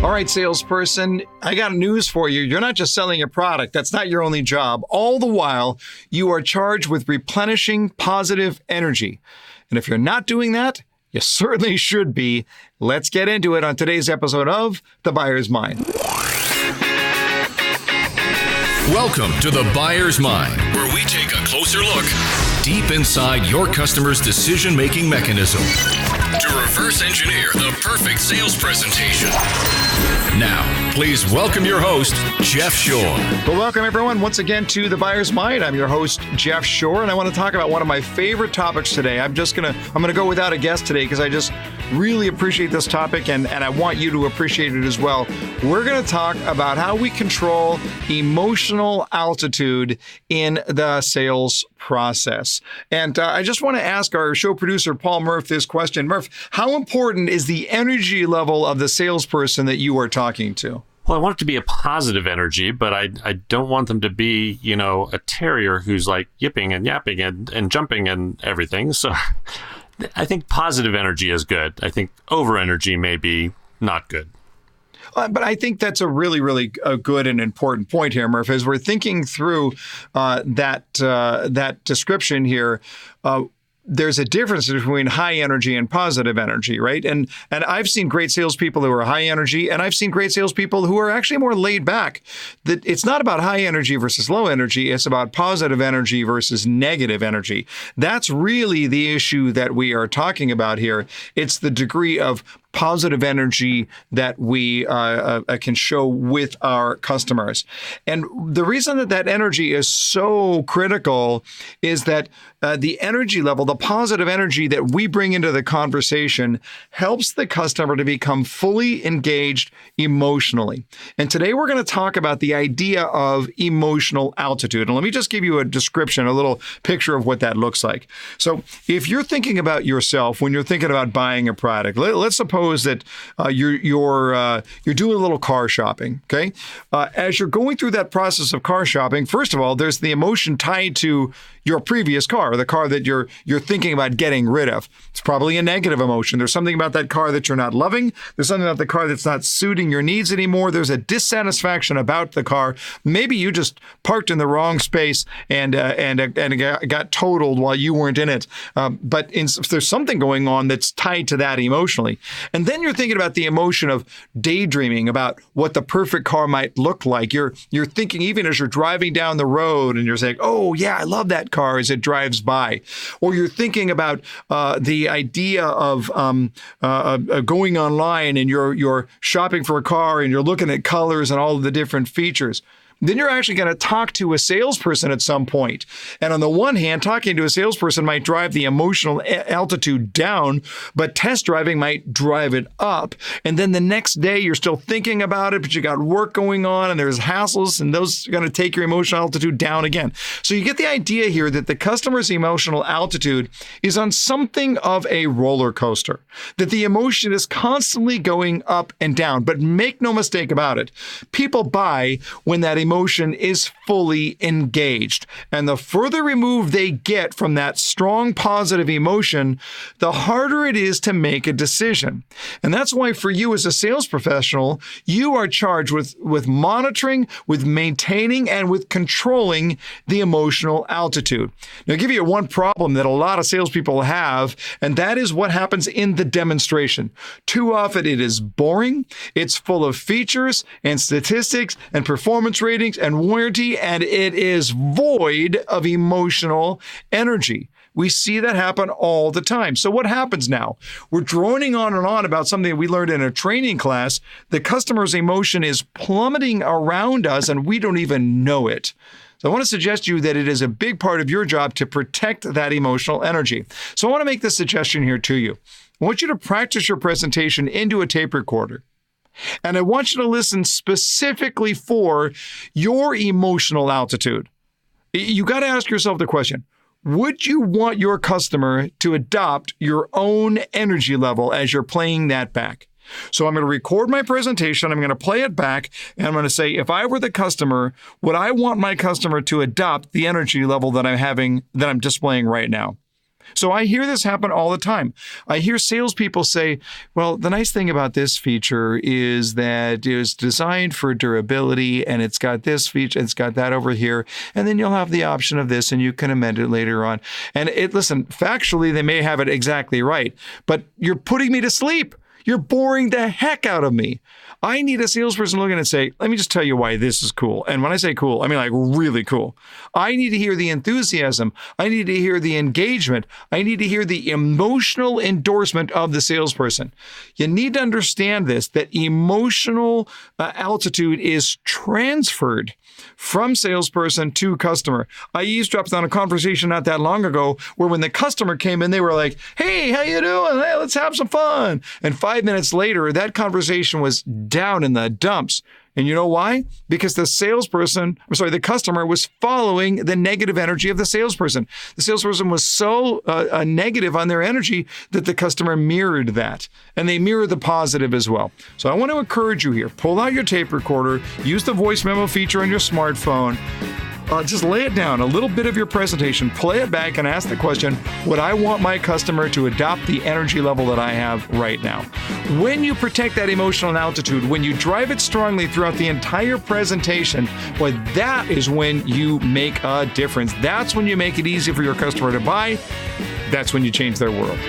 All right, salesperson, I got news for you. You're not just selling a product. That's not your only job. All the while, you are charged with replenishing positive energy. And if you're not doing that, you certainly should be. Let's get into it on today's episode of The Buyer's Mind. Welcome to The Buyer's Mind, where we take a closer look deep inside your customer's decision-making mechanism to reverse engineer the perfect sales presentation. Now, please welcome your host, Jeff Shore. Well, welcome everyone once again to The Buyer's Mind. I'm your host, Jeff Shore, and I want to talk about one of my favorite topics today. I'm gonna go without a guest today because I just really appreciate this topic, and I want you to appreciate it as well. We're gonna talk about how we control emotional altitude in the sales process. And I just want to ask our show producer, Paul Murph, this question. Murph, how important is the energy level of the salesperson that you are talking to? Well, I want it to be a positive energy, but I don't want them to be, a terrier who's like yipping and yapping and jumping and everything. So I think positive energy is good. I think over energy may be not good. But I think that's a really, really good and important point here, Murph, as we're thinking through that description here. There's a difference between high energy and positive energy, right? And I've seen great salespeople who are high energy, and I've seen great salespeople who are actually more laid back. That it's not about high energy versus low energy. It's about positive energy versus negative energy. That's really the issue that we are talking about here. It's the degree of positive energy that we can show with our customers. And the reason that energy is so critical is that the energy level, the positive energy that we bring into the conversation helps the customer to become fully engaged emotionally. And today we're going to talk about the idea of emotional altitude. And let me just give you a description, a little picture of what that looks like. So if you're thinking about yourself when you're thinking about buying a product, let's suppose that you're doing a little car shopping, okay? As you're going through that process of car shopping, first of all, there's the emotion tied to your previous car, the car that you're thinking about getting rid of. It's probably a negative emotion. There's something about that car that you're not loving. There's something about the car that's not suiting your needs anymore. There's a dissatisfaction about the car. Maybe you just parked in the wrong space and got totaled while you weren't in it. But there's something going on that's tied to that emotionally. And then you're thinking about the emotion of daydreaming about what the perfect car might look like. You're thinking even as you're driving down the road and you're saying, oh yeah, I love that car as it drives by. Or you're thinking about the idea of going online and you're shopping for a car and you're looking at colors and all of the different features. Then you're actually going to talk to a salesperson at some point. And on the one hand, talking to a salesperson might drive the emotional altitude down, but test driving might drive it up. And then the next day, you're still thinking about it, but you got work going on and there's hassles, and those are going to take your emotional altitude down again. So you get the idea here that the customer's emotional altitude is on something of a roller coaster, that the emotion is constantly going up and down. But make no mistake about it. People buy when that emotion is fully engaged. And the further removed they get from that strong positive emotion, the harder it is to make a decision. And that's why for you as a sales professional, you are charged with monitoring, with maintaining, and with controlling the emotional altitude. Now, I'll give you one problem that a lot of salespeople have, and that is what happens in the demonstration. Too often it is boring, it's full of features and statistics and performance ratings and warranty, and it is void of emotional energy. We see that happen all the time. So what happens now? We're droning on and on about something we learned in a training class. The customer's emotion is plummeting around us, and we don't even know it. So I want to suggest to you that it is a big part of your job to protect that emotional energy. So I want to make this suggestion here to you. I want you to practice your presentation into a tape recorder. And I want you to listen specifically for your emotional altitude. You got to ask yourself the question, would you want your customer to adopt your own energy level as you're playing that back? So I'm going to record my presentation, I'm going to play it back, and I'm going to say, if I were the customer, would I want my customer to adopt the energy level that I'm displaying right now? So I hear this happen all the time. I hear salespeople say, well, the nice thing about this feature is that it was designed for durability and it's got this feature, it's got that over here, and then you'll have the option of this and you can amend it later on. And listen, factually, they may have it exactly right, but you're putting me to sleep. You're boring the heck out of me. I need a salesperson looking and say, let me just tell you why this is cool. And when I say cool, I mean like really cool. I need to hear the enthusiasm. I need to hear the engagement. I need to hear the emotional endorsement of the salesperson. You need to understand this, that emotional altitude is transferred from salesperson to customer. I eavesdropped on a conversation not that long ago where when the customer came in, they were like, hey, how you doing? Hey, let's have some fun. And 5 minutes later, that conversation was down in the dumps. And you know why? Because the customer was following the negative energy of the salesperson. The salesperson was so negative on their energy that the customer mirrored that. And they mirror the positive as well. So I want to encourage you here. Pull out your tape recorder. Use the voice memo feature on your smartphone. Just lay it down, a little bit of your presentation, play it back and ask the question, would I want my customer to adopt the energy level that I have right now? When you protect that emotional altitude, when you drive it strongly throughout the entire presentation, boy, that is when you make a difference. That's when you make it easy for your customer to buy. That's when you change their world.